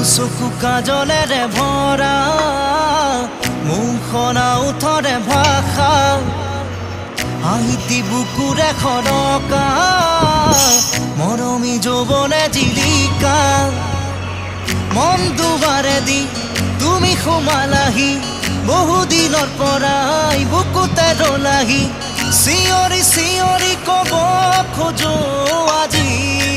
চকু কাজলেৰে ভৰা মুখনা উঠৰে ভাষা আহিতি বুকুৰে খৰকা মৰমী যৌৱনে জিলিকা মন দুবাৰে দি তুমি সোমালাহি বহুদিনৰ পৰাই বুকুতে ৰলাহি চিঞৰি চিঞৰি কব খোজো আজি